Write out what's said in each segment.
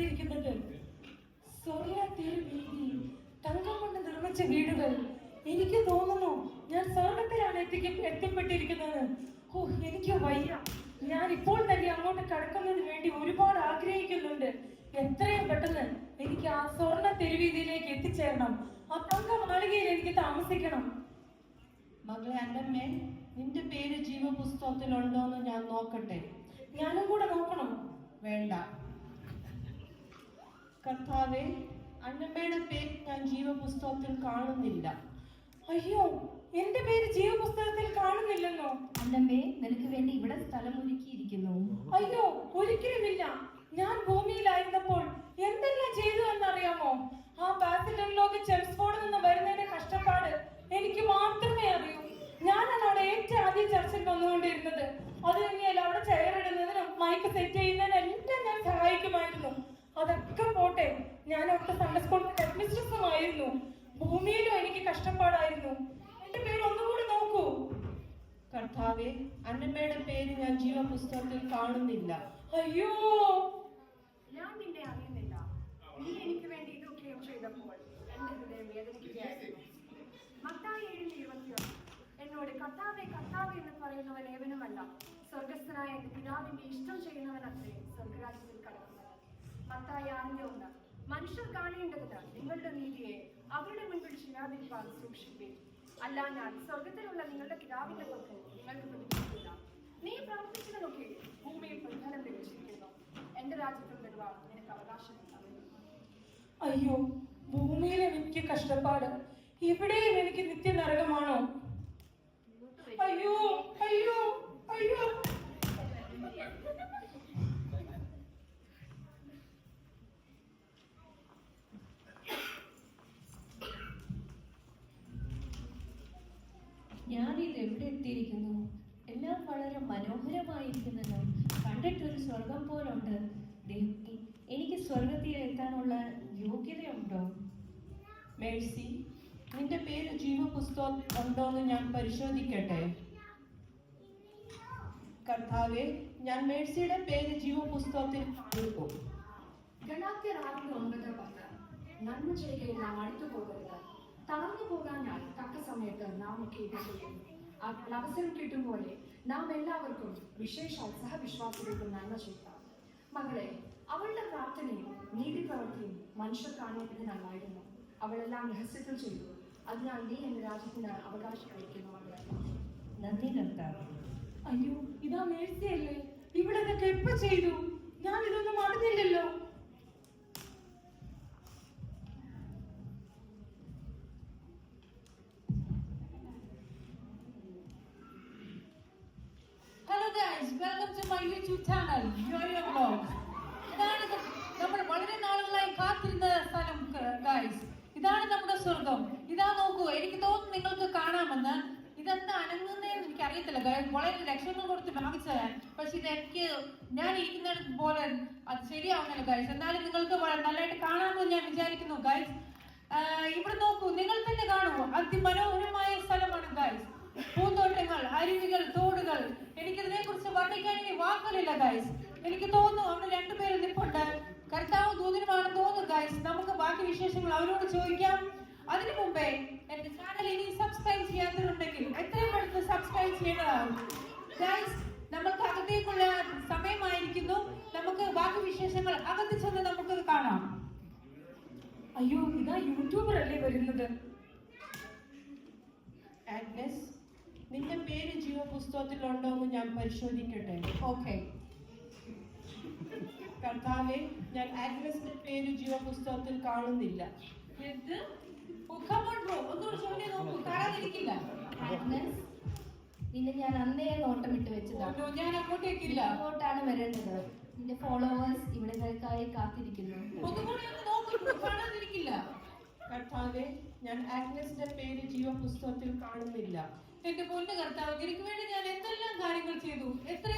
എത്തിയിരിക്കുന്നത്. സ്വർണ്ണത്തിൽ വീതി, തങ്കം കൊണ്ട് നിർമ്മിച്ച വീടുകൾ. എനിക്ക് തോന്നുന്നു ഞാൻ സ്വർഗത്തിലാണ് എത്തിപ്പെട്ടിരിക്കുന്നത്. ഓ, എനിക്ക് വയ്യ. ഞാൻ ഇപ്പോൾ തന്നെ അങ്ങോട്ട് കടക്കുന്നതിന് വേണ്ടി ഒരുപാട് ആഗ്രഹിക്കുന്നുണ്ട്. എത്രയും പെട്ടെന്ന് എനിക്ക് ആ സ്വർണ്ണ തെരുവീതിയിലേക്ക് എത്തിച്ചേരണം. ആ തങ്ക മാളികയിൽ എനിക്ക് താമസിക്കണം. മകളെ അന്നമ്മേ, നിന്റെ പേര് ജീവപുസ്തകത്തിലുണ്ടോന്ന് ഞാൻ നോക്കട്ടെ? ഞാനും കൂടെ നോക്കണം. വേണ്ട. കർത്താവേ, അന്നമ്മയുടെ പേര് ഞാൻ ജീവപുസ്തകത്തിൽ കാണുന്നില്ല. അയ്യോ, എന്റെ പേര് ജീവപുസ്തകത്തിൽ കാണുന്നില്ലെന്നോ? അന്നമ്മേ, നിനക്ക് വേണ്ടി ഇവിടെ സ്ഥലം ഒരുക്കിയിരിക്കുന്നു. അയ്യോ, ഒരിക്കലുമില്ല. ഞാൻ ഭൂമിയിലായിരുന്നപ്പോൾ എന്തെല്ലാം ചെയ്തു എന്നറിയാമോ? ആ ബാസിലോക്ക് ചെംസ്ഫോർഡിൽ നിന്ന് വരുന്നതിന്റെ കഷ്ടപ്പാട് എനിക്ക് മാത്രമേ അറിയൂ. ഞാനാണ് അവിടെ ഏറ്റവും ആദ്യം ചർച്ചിൽ വന്നുകൊണ്ടിരുന്നത്. അത് കഴിഞ്ഞാൽ അവിടെ ചെയറിടുന്നതിനും മൈക്ക് സെറ്റ് ചെയ്യുന്നതിനെല്ലാം ഞാൻ സഹായിക്കുമായിരുന്നു. അതൊക്കെ പോട്ടെ, ഞാൻ അവിടുത്തെ സൺഡേ സ്കൂൾ ഹെഡ്മിസ്ട്രസുമായിരുന്നു. ഭൂമിയിലും എനിക്ക് കഷ്ടപ്പാടായിരുന്നു. എന്റെ പേര് ഒന്നുകൂടി നോക്കൂ. കർത്താവേ, അന്നമ്മയുടെ പേര് ഞാൻ ജീവപുസ്തകത്തിൽ കാണുന്നില്ല. അയ്യോ, ഞാൻ നിന്നെ അറിയുന്നില്ല. നീ എനിക്ക് വേണ്ടി ഇതൊക്കെയും ചെയ്തപ്പോൾ എന്റെ ഹൃദയം വേദനിക്കുകയായിരുന്നു. മത്തായി 7:21 എന്നോട് കർത്താവേ കർത്താവേ എന്ന് പറയുന്നവൻ ഏവനുമല്ല, സ്വർഗസ്ഥനായ എന്റെ പിതാവിന്റെ ഇഷ്ടം ചെയ്യുന്നവൻ അത്രേ സ്വർഗരാജ്യത്തിൽ കടക്കുന്നത്. മത്തായി 6:1 മനുഷ്യർ കാണേണ്ടതിന് നിങ്ങളുടെ നീതിയെ അവരുടെ മുൻപിൽ ചെയ്യാതിരിക്കാൻ സൂക്ഷിപ്പീൻ, അല്ലാഞ്ഞാൽ സ്വർഗത്തിലുള്ള നിങ്ങളുടെ പിതാവിന്റെ പക്കൽ നിങ്ങൾക്ക് പ്രതിഫലമില്ല. നീ പ്രവർത്തിച്ചതിനൊക്കെ ഭൂമിയിൽ പ്രതിഫലം ലഭിച്ചിരിക്കുന്നു. എന്റെ രാജ്യത്തിൽ വരുവാൻ നിനക്ക് അവകാശമില്ല. അയ്യോ, ഭൂമിയിൽ എനിക്ക് കഷ്ടപ്പാട്, ഇവിടെയും എനിക്ക് നിത്യനരകമാണോ? അയ്യോ അയ്യോ അയ്യോ. ഞാനിത് എവിടെ എത്തിയിരിക്കുന്നു? എല്ലാം വളരെ മനോഹരമായിരിക്കുന്നല്ലോ. കണ്ടിട്ടൊരു സ്വർഗം പോലുണ്ട്. ദൈവമേ, എനിക്ക് സ്വർഗത്തിൽ എത്താനുള്ള യോഗ്യതയുണ്ടോ? മേഴ്സി, നിന്റെ പേര് ജീവപുസ്തകത്തിൽ ഉണ്ടോന്ന് ഞാൻ പരിശോധിക്കട്ടെ? കർത്താവേ, ഞാൻ മേഴ്സിയുടെ പേര് ജീവപുസ്തകത്തിൽ കൊടുക്കും. ഗലാത്യർ 6:9-10 നന്മ ചെയ്യുകയിൽ നാം അടുത്തു പോകരുത്, തളർന്നു പോകാനായി തക്ക സമയത്ത് നാം ഒക്കെ ഇത് ചെയ്യുന്നു. അപ്പോൾ അവസരം കിട്ടും പോലെ നാം എല്ലാവർക്കും വിശേഷാൽ സഹവിശ്വാസികൾക്കും നന്മ ചെയ്യാം. മകളെ, അവളുടെ പ്രാർത്ഥനയും നീതി പ്രവൃത്തിയും മനുഷ്യർ കാണേണ്ടതിനല്ലായിരുന്നു. അവളെല്ലാം രഹസ്യത്തിൽ ചെയ്തു. അതിനാൽ നീ എന്റെ രാജ്യത്തിന് അവകാശം കഴിക്കുന്നു. മകളെ, നന്ദി കർത്താവ്. അയ്യോ, ഇതാ മേഴ്സിയല്ലേ? ഇവിടെ ഇതൊക്കെ എപ്പോ ചെയ്തു? ഞാൻ ഇതൊന്നും അറിഞ്ഞില്ലല്ലോ. Hello guys, welcome to my YouTube channel yoyo vlogs. ഇതാണ് നമ്മൾ വളരെ നാളുകളായി കാത്തിരുന്ന സ്ഥലം ഗൈസ്. ഇതാണ് നമ്മുടെ സ്വർഗം. ഇതാ നോക്കൂ, എനിക്ക് തോന്നുന്നു നിങ്ങൾക്ക് കാണാമെന്ന്. ഇതെന്താ അനങ്ങുന്നതെന്ന് എനിക്ക് അറിയത്തില്ല ഗൈസ്. വളരെ ലക്ഷങ്ങൾ കൊടുത്ത് വാങ്ങിച്ചതാണ്. പക്ഷെ ഇത് എനിക്ക് ഞാൻ ഇരിക്കുന്നത് പോലെ അത് ശരിയാവുന്നില്ല ഗൈസ്. എന്നാലും നിങ്ങൾക്ക് നല്ലതായിട്ട് കാണാമെന്ന് ഞാൻ വിചാരിക്കുന്നു ഗൈസ്. ഇവിടെ നോക്കൂ, നിങ്ങൾ തന്നെ കാണൂ. അതിമനോഹരമായ സ്ഥലമാണ് ഗൈസ്. പൂന്തോട്ടങ്ങൾ, അരുവികൾ, തോടുകൾ. എനിക്കിതിനെ കുറിച്ച് വർണ്ണിക്കാൻ ഇനി വാക്കുകളില്ല ഗൈസ്. എനിക്ക് തോന്നുന്നു അവിടെ രണ്ടുപേരും നിൽപ്പുണ്ട്. കർത്താവ് ദൂതനുമാണെന്ന് തോന്നുന്നു ഗൈസ്. നമുക്ക് ബാക്കി വിശേഷങ്ങൾ അവരോട് ചോദിക്കാം. അതിനു മുമ്പേ എന്റെ ചാനൽ ഇനി സബ്സ്ക്രൈബ് ചെയ്യാത്തവരുണ്ടെങ്കിൽ എത്രയും പെട്ടെന്ന് സബ്സ്ക്രൈബ് ചെയ്യേണ്ടതാണ് ഗൈസ്. നമുക്ക് അകത്തേക്കുള്ള സമയമായിരിക്കുന്നു. നമുക്ക് ബാക്കി വിശേഷങ്ങൾ അകത്ത് ചെന്ന് നമുക്കത് കാണാം. അയ്യോ, ഇതാ യൂട്യൂബർ അല്ലേ വരുന്നത്? ആഗ്നസ്, നിന്റെ പേര് ജീവപുസ്തകത്തിൽ ഉണ്ടോന്ന് ഞാൻ പരിശോധിക്കട്ടെ? ഓക്കെ. കർത്താവേ, ഞാൻ ആഗ്നസിന്റെ പേര് ജീവപുസ്തകത്തിൽ കാണുന്നില്ല. എന്ത്? ഒന്നുകൂടി ചൊല്ലി നോക്കൂ, കാണാതിരിക്കില്ല. ആഗ്നസ്, നിന്നെ ഞാൻ അന്നേ നോട്ടമിട്ട് വെച്ചതാണ്. ഞാൻ അങ്ങോട്ടേക്കില്ല. ഇങ്ങോട്ടാണ് വരേണ്ടത്. നിന്റെ ഫോളോവേഴ്സ് ഇവിടെ നിനക്കായി കാത്തിരിക്കുന്നു. ഒന്നുകൂടി ഒന്ന് നോക്കൂ, കാണാതിരിക്കില്ല. കർത്താവേ, ഞാൻ ആഗ്നസിന്റെ പേര് ജീവപുസ്തകത്തിൽ കാണുന്നില്ല. എന്റെ പൊന്നു കർത്താവ്, എനിക്ക് വേണ്ടി ഞാൻ എന്തെല്ലാം കാര്യങ്ങൾ ചെയ്തു. എത്ര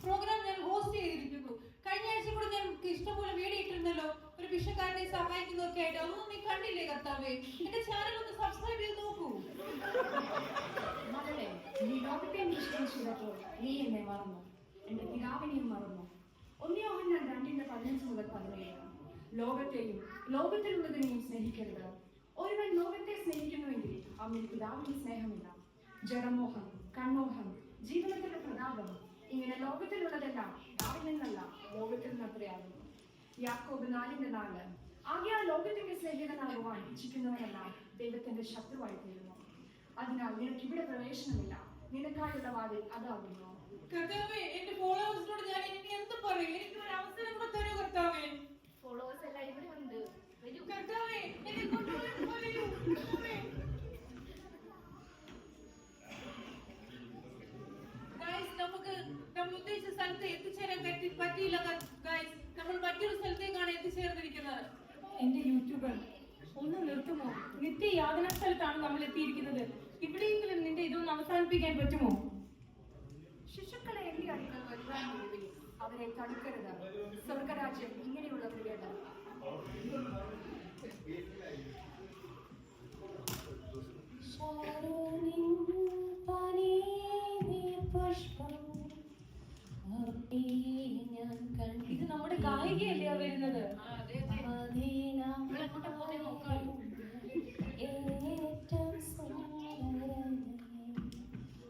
പ്രോഗ്രാം ഞാൻ ഹോസ്റ്റ് ചെയ്തിരിക്കുന്നു. കഴിഞ്ഞ ആഴ്ച കൂടെ ഞാൻ ഇഷ്ടംപോലെ വീഡിയോ ഇട്ടിരുന്നല്ലോ, ഒരു ഭിക്ഷക്കാരനെ സഹായിക്കുന്നതൊക്കെ ആയിട്ട്. അതൊന്നും നീ കണ്ടില്ലേ കർത്താവേ? എന്റെ ചാനൽ ഒന്ന് സബ്സ്ക്രൈബ് ചെയ്ത് നോക്കൂ. മകളെ, നീ ലോകത്തെ നിശ്ചയം ചെയ്തപ്പോൾ നീ എന്നെ മറന്നു, എന്റെ പിതാവിനെയും മറന്നു. 1 യോഹന്നാൻ 2:15-17 ലോകത്തെയും ലോകത്തിലുള്ളതിനെയും സ്നേഹിക്കരുത്. ഒരുവൻ ലോകത്തെ സ്നേഹിക്കുന്നുവെങ്കിൽ അവന് പിതാവിന്റെ സ്നേഹമില്ല. ജഡമോഹം, കൺമോഹം, ജീവിതത്തിന്റെ പ്രതാപം, ഇങ്ങനെ ലോകത്തിലുള്ളതെല്ലാം പിതാവിൽ നിന്നല്ല ലോകത്തിൽ നിന്നത്രയാകുന്നു. യാക്കോബ് 4:4. ആകയാൽ ലോകത്തിന്റെ സ്നേഹിതനാകുവാൻ ഇച്ഛിക്കുന്നവരെല്ലാം ദൈവത്തിന്റെ ശത്രുവായി തീരുന്നു. അതിനാൽ നിനക്ക് ഇവിടെ പ്രവേശനമില്ല. നിനക്കായുള്ള വാതിൽ അതാകുന്നു. കർത്താവേ, എന്റെ ഫോളോവേഴ്സിനോട് ഞാൻ ഇനി എന്ത് പറയും? എനിക്ക് ഒരു അവസരം കൂടെ തരൂ കർത്താവേ. ഫോളോവേഴ്സ് എല്ലാം ഇവിടെ ഉണ്ട്. വരൂ. കർത്താവേ, എന്നെ കൊണ്ടുവരൂ, വരൂ, കർത്താവേ. Guys, നമുക്ക് നമ്മൾ ഉദ്ദേശിച്ച സ്ഥലത്ത് എത്തിച്ചേരാൻ പറ്റിയില്ല ഗൈസ്. നമ്മൾ മറ്റൊരു സ്ഥലത്തേക്കാണ് എത്തിച്ചേർന്നിരിക്കുന്നത്. എന്റെ യൂട്യൂബർ ഒന്ന് നിർത്തുമോ? നിത്യ യാതനാ സ്ഥലത്താണ് നമ്മൾ എത്തിയിരിക്കുന്നത്. ഇവിടെയെങ്കിലും നിന്റെ ഇതൊന്ന് അവസാനിപ്പിക്കാൻ പറ്റുമോ? ശിശുക്കളെ എന്റെ അടുക്കൽ വരുവാൻ വിടുവിൻ. അവരെ തടുക്കരുത്. സ്വർഗരാജ്യം ഇങ്ങനെയുള്ളവരുടേത്. ഇത് നമ്മുടെ ഗായികയല്ലേ വരുന്നത്?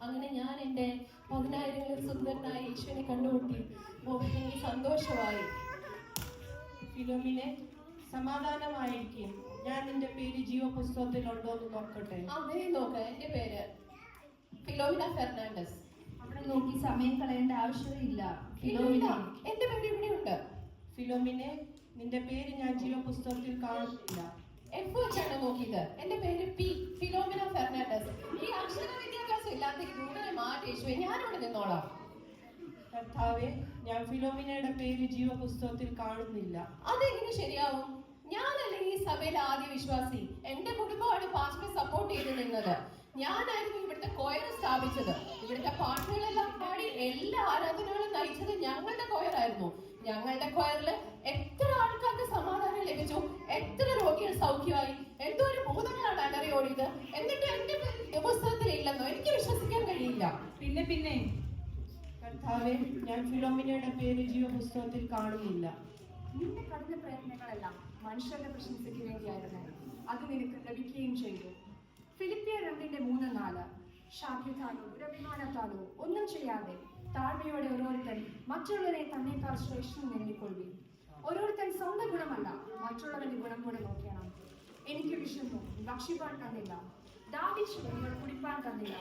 അങ്ങനെ ഞാൻ എൻ്റെ 10,000 സുന്ദരനായ യേശുവിനെ കണ്ടുമുട്ടി. എനിക്ക് സന്തോഷമായി. ഫിലോമിനെ, സമാധാനമായിരിക്കും. ഞാൻ നിന്റെ പേര് ജീവപുസ്തകത്തിൽ ഉണ്ടോ എന്ന് നോക്കട്ടെ. അതെ, നോക്ക്. എന്റെ പേര് ഫിലോമിന ഫെർണാണ്ടസ്. അവിടെ നോക്കി സമയം കളയേണ്ട ആവശ്യമില്ല. ഫിലോമിന, എന്റെ പേര് ഇവിടെയുണ്ട്. ഫിലോമിനെ, നിന്റെ പേര് ഞാൻ ജീവപുസ്തകത്തിൽ കാണുന്നില്ല. എഫ് വെച്ചാണ് നോക്കിയത്. എന്റെ പേര് പി, ഫിലോമിന ഫെർണാണ്ടസ്. ഈ അക്ഷര വിദ്യാഭ്യാസം ഇല്ലാത്ത ദൂരെ മാറ്റി യേശുവെ, ഞാനിവിടെ നിന്നോളാം. കർത്താവേ, ഞാൻ ഫിലോമിനയുടെ പേര് ജീവപുസ്തകത്തിൽ കാണുന്നില്ല. അതെങ്ങനെ ശരിയാവും? ഞാനല്ലേ ഈ സഭയിലെ ആദ്യ വിശ്വാസി. എന്റെ കുടുംബമാണ് പാസ്റ്ററെ സപ്പോർട്ട് ചെയ്ത് നിന്നത്. ഞാനായിരുന്നു ഇവിടുത്തെ കൊയർ സ്ഥാപിച്ചത്. ഇവിടുത്തെ പാട്ടുകളെല്ലാം പാടി എല്ലാ ആരാധനകളും നയിച്ചത് ഞങ്ങളുടെ കൊയറായിരുന്നു. ഞങ്ങളുടെ കൊയറിൽ എത്ര ആൾക്കാർക്ക് സമാധാനം ലഭിച്ചു, എത്ര രോഗികൾ സൗഖ്യമായി, എന്തോ ഒരു ഭൂതങ്ങളാണ് അലറി ഓടിയത്. എന്നിട്ട് എന്റെ പുസ്തകത്തിൽ ഇല്ലെന്നോ? എനിക്ക് വിശ്വസിക്കാൻ കഴിയില്ല. പിന്നെ കർത്താവേ, ഞാൻ ഫിലോമിനയുടെ പേര് ജീവപുസ്തകത്തിൽ കാണുന്നില്ല. നിന്റെ കഠിന പ്രയത്നങ്ങളെല്ലാം മനുഷ്യരുടെ പ്രശംസയ്ക്ക് വേണ്ടിയായിരുന്നു. അത് നിനക്ക് ലഭിക്കുകയും ചെയ്തു. ഫിലിപ്പിയർ 2:3-4. ശാഠ്യത്താലോ ദുരഭിമാനത്താലോ ഒന്നും ചെയ്യാതെ താഴ്മയോടെ ഓരോരുത്തൻ മറ്റുള്ളവരെ തന്നേക്കാൾ ശ്രേഷ്ഠം എണ്ണിക്കൊള്ളുകയും. ഓരോരുത്തൻ സ്വന്തം ഗുണമല്ല മറ്റുള്ളവന്റെ ഗുണം കൂടെ നോക്കണം. എനിക്ക് വിശന്നു, ഭക്ഷിപ്പാൻ തന്നില്ല. ദാഹിച്ചു, നിങ്ങൾ കുടിപ്പാൻ തന്നില്ല.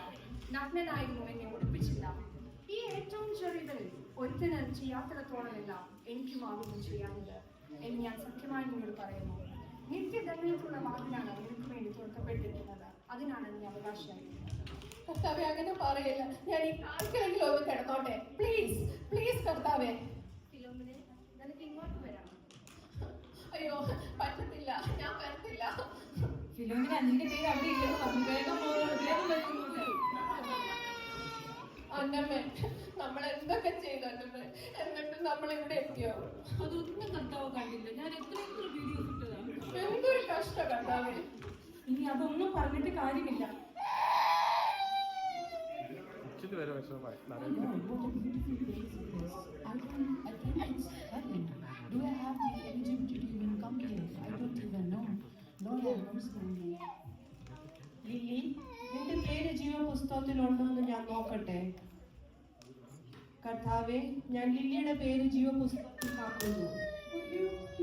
നഗ്നനായിരുന്നു, എന്നെ ഉടുപ്പിച്ചില്ല. ഈ ഏറ്റവും ചെറിയതിൽ ഒരുത്തന് ചെയ്യാത്തിടത്തോളമല്ല എനിക്കുമാകുന്നു ചെയ്യാനുള്ളത് എന്ന് ഞാൻ സത്യമായി നിങ്ങളോട് പറയുന്നു. നിത്യദണ്ഡനത്തിലുള്ള വാതിലാണ് നിനക്ക് വേണ്ടി തുറക്കപ്പെട്ടിരിക്കുന്നത്. അതിനാണ് നീ അവകാശമായിരിക്കുന്നത്. കർത്താവെ, അങ്ങനെ പറയില്ല. ഞാൻ ഈ ആർക്കെങ്കിലും ഒന്ന് കിടന്നോട്ടെ. പ്ലീസ് പ്ലീസ് കർത്താവെ. ഫിലോമിനെ, നിനക്ക് ഇങ്ങോട്ട് വരാം. അയ്യോ, പറ്റത്തില്ല, ഞാൻ വരത്തില്ല. ഫിലോമിന, നിന്റെ പേര് അവിടെ ഇല്ലെന്ന് പറഞ്ഞു. വേഗം വരുന്നുണ്ട്. അന്നമ്മേ, നമ്മൾ എന്തൊക്കെ ചെയ്തു അന്നമ്മേ, എന്നിട്ട് നമ്മൾ ഇവിടെ എത്തിയോ? അതൊന്നും കർത്താവ് കണ്ടില്ല. ഞാൻ എത്ര വീഡിയോസ് ഇട്ടതാണ്. എന്തൊരു കഷ്ടം കർത്താവേ. ഇനി അതൊന്നും പറഞ്ഞിട്ട് കാര്യമില്ല. വരെ വിഷമമായി ലില്ലി, നിന്റെ പേര് ജീവപുസ്തകത്തിൽ ഉണ്ടോ എന്ന് ഞാൻ നോക്കട്ടെ. കർത്താവേ, ഞാൻ ലില്ലിയുടെ പേര് ജീവപുസ്തകത്തിൽ കാണുന്നു.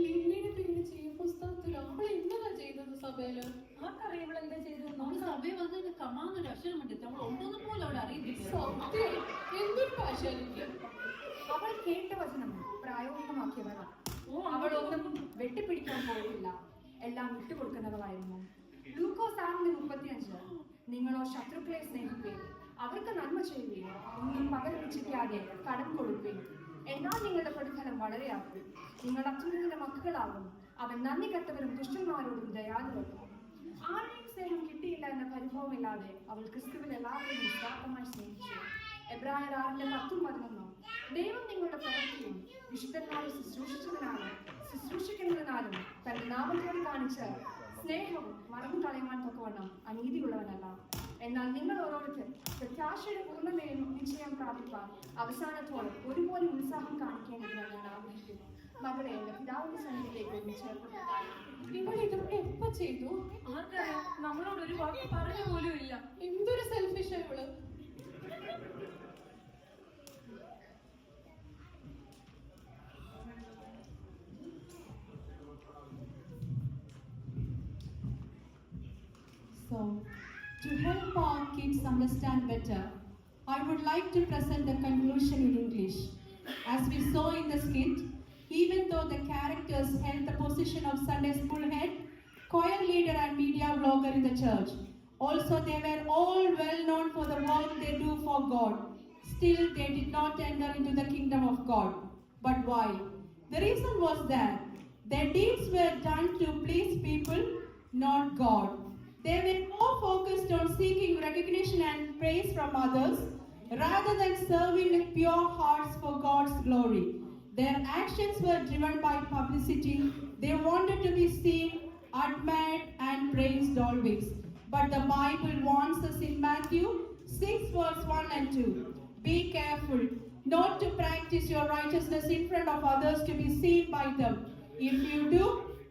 ലില്ലിയുടെ പേര് ജീവപുസ്തകത്തിൽ അവൾ എന്താണ് ചെയ്തത് സഭയില്? ആർക്കറിയാം ഇവൾ എന്താ ചെയ്തത്? നമ്മൾ സഭയിൽ വന്നതിന് കമാന്നൊരു അക്ഷരമുണ്ട്. നമ്മൾ ഉണ്ടോന്ന് പോലും അവിടെ അറിയത്തില്ല. സത്യം, എന്തൊരു ഭാഷയായിരിക്കും. അവൾ കേട്ട വചനം പ്രായോഗികമാക്കിയവരാണ്. അവൾ ഒന്നും വെട്ടിപ്പിടിക്കാൻ പോയിട്ടില്ല, എല്ലാം വിട്ടുകൊടുക്കുന്നവളായിരുന്നു. ലൂക്കോസ് 6:35. നിങ്ങളോ ശത്രുക്കളെ സ്നേഹിക്കുകയും അവർക്ക് നന്മ ചെയ്യുകയും ഒന്നും പകരം വെച്ചിരിക്കാതെ കടം കൊടുക്കുകയും എന്നാൽ നിങ്ങളുടെ പ്രതിഫലം വളരെയാകും. നിങ്ങൾ അച്ഛൻ്റെ മക്കളാകും. അവൻ നന്ദി കെട്ടവരും ദുഷ്ടന്മാരോടും ദയാലുവാകും. ആരെയും സ്നേഹം കിട്ടിയില്ല എന്ന പരിഭവമില്ലാതെ അവൾ ക്രിസ്തുവിൽ എല്ലാവരെയും നിസ്വാർത്ഥമായി സ്നേഹിച്ചു. എബ്രായർ 6:10-11. ദൈവം നിങ്ങളുടെ പ്രവൃത്തിയും വിശുദ്ധന്മാരെ ശുശ്രൂഷിക്കുന്നതിനാലും തന്റെ നാമത്തോട് കാണിച്ച സ്നേഹവും മറന്നു കളയുവാൻ തക്കവണ്ണം അനീതിയുള്ളവനല്ല. എന്നാൽ നിങ്ങൾ ഓരോരുത്തർ പ്രത്യാശയുടെ പൂർണ്ണതയും നിശ്ചയം പ്രാപിപ്പാൻ അവസാനത്തോളം ഒരുപോലെ ഉത്സാഹം കാണിക്കേണ്ടതിനാണ് ഞാൻ ആഗ്രഹിക്കുന്നു. മകളെ, എന്റെ പിതാവിന്റെ സന്നിധിയിലേക്ക് ഒന്ന് ചേർത്തിട്ടുണ്ടായി. ഇവൾ ഇതൊക്കെ എപ്പോ ചെയ്തു? ആർക്കറിയാം, നമ്മളോട് ഒരു വാക്ക് പറഞ്ഞു പോലും ഇല്ല. എന്തൊരു സെൽഫിഷ് ഇവള്. So, to help our kids understand better, I would like to present the conclusion in English. As we saw in the skit, even though the characters held the position of Sunday school head, choir leader and media blogger in the church, also they were all well known for the work they do for God. Still, they did not enter into the kingdom of God. But why? The reason was that their deeds were done to please people, not God. They were more focused on seeking recognition and praise from others rather than serving with pure hearts for God's glory. Their actions were driven by publicity. They wanted to be seen, admired, and praised always. But the Bible warns us in Matthew 6 verse 1 and 2. Be careful not to practice your righteousness in front of others to be seen by them. If you do,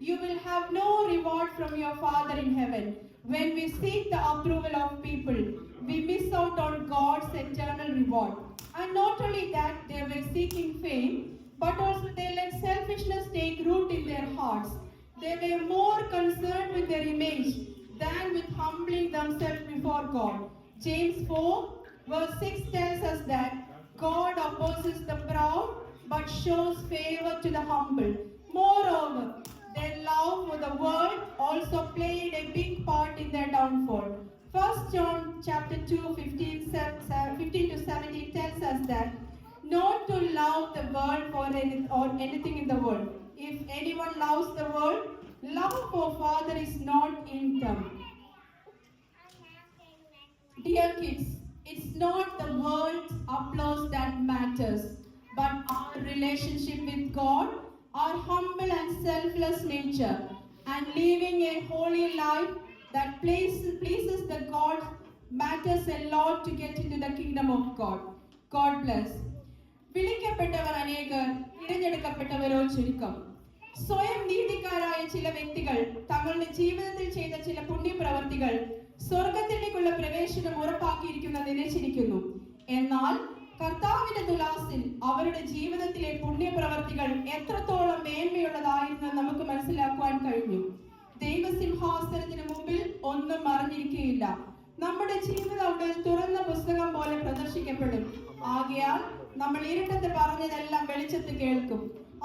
you will have no reward from your Father in heaven. When we seek the approval of people, we miss out on God's eternal reward. And not only that, they were seeking fame, but also they let selfishness take root in their hearts. They were more concerned with their image than with humbling themselves before God. James 4 verse 6 tells us that God opposes the proud but shows favor to the humble. Moreover, their love for the world also played a big part in their downfall. 1 John chapter 2 15 to 17 tells us that not to love the world or anything in the world. If anyone loves the world, love for Father is not in them. Dear kids, it's not the world's applause that matters, but our relationship with God, our humble and selfless nature, and living a holy life that pleases the God matters a lot to get into the kingdom of God. God bless. വിളിക്കപ്പെട്ടവർ അനേകർ, തിരഞ്ഞെടുക്കപ്പെട്ടവരോ ചുരുക്കം. സ്വയം നീതിക്കാരായ ചില വ്യക്തികൾ തങ്ങളുടെ ജീവിതത്തിൽ ചെയ്ത ചില പുണ്യപ്രവർത്തികൾ സ്വർഗത്തിലേക്കുള്ള പ്രവേശനം ഉറപ്പാക്കിയിരിക്കുന്നത് നിലച്ചിരിക്കുന്നു. എന്നാൽ കർത്താവിന്റെ തുലാസിൽ അവരുടെ ജീവിതത്തിലെ പുണ്യപ്രവർത്തികൾ എത്രത്തോളം മേന്മയുള്ളതായിരുന്നു നമുക്ക് മനസ്സിലാക്കുവാൻ കഴിഞ്ഞു. ദൈവസിംഹാസനത്തിന് മുമ്പിൽ ഒന്നും മറഞ്ഞിരിക്കുകയില്ല. നമ്മുടെ ജീവിതം ഒരു തുറന്ന പുസ്തകം പോലെ പ്രദർശിക്കപ്പെടും. ആകയാൽ നമ്മൾ ഇരുട്ടത്ത് പറഞ്ഞതെല്ലാം വെളിച്ചത്ത് കേൾക്കും.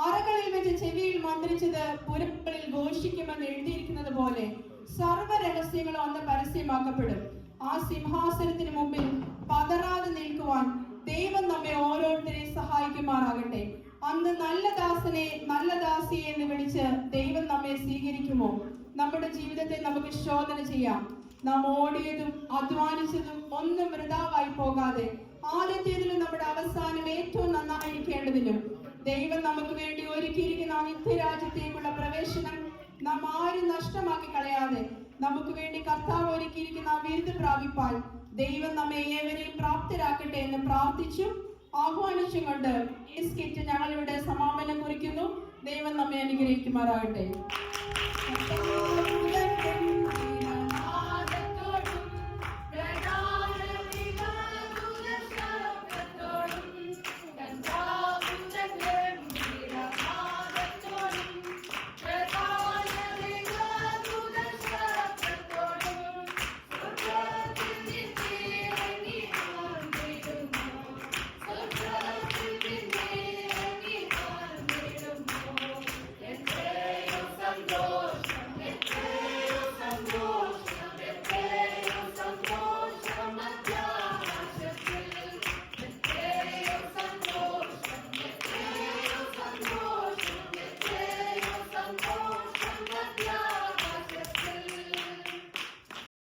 അറകളിൽ വെച്ച് ചെവിയിൽ മന്ത്രിച്ചത് പുരകളിൽ ഘോഷിക്കുമെന്ന് എഴുതിയിരിക്കുന്നത് പോലെ സർവ്വ രഹസ്യങ്ങളും അന്ന് പരസ്യമാക്കപ്പെടും. ആ സിംഹാസനത്തിന് മുമ്പിൽ പതറാതെ നിൽക്കുവാൻ ദൈവം നമ്മെ ഓരോരുത്തരെയും സഹായിക്കുമാറാകട്ടെ. അന്ന് നല്ല ദാസനെ, നല്ല ദാസിയെ എന്ന് വിളിച്ച് ദൈവം നമ്മെ സ്വീകരിക്കുമോ? നമ്മുടെ ജീവിതത്തെ നമുക്ക് ശോധന ചെയ്യാം. നാം ഓടിയതും അധ്വാനിച്ചതും ഒന്നും വൃഥാവായി പോകാതെ ആദ്യത്തേതിലും നമ്മുടെ അവസാനം ഏറ്റവും നന്നായിരിക്കേണ്ടതിനും ദൈവം നമുക്ക് വേണ്ടി ഒരുക്കിയിരിക്കുന്ന നിത്യരാജ്യത്തേക്കുള്ള പ്രവേശനം നാം ആരും നഷ്ടമാക്കി കളയാതെ നമുക്ക് വേണ്ടി കർത്താവ് ഒരുക്കിയിരിക്കുന്ന ആ വിരുദ്ധ പ്രാപിപ്പാൻ ദൈവം നമ്മെ ഏവരെയും പ്രാപ്തരാക്കട്ടെ എന്ന് പ്രാർത്ഥിച്ചും ആഹ്വാനിച്ചും കൊണ്ട് ഈ സ്കിറ്റ് ഞങ്ങളിവിടെ സമാപനം കുറിക്കുന്നു. ദൈവം നമ്മെ അനുഗ്രഹിക്കുമാറാകട്ടെ.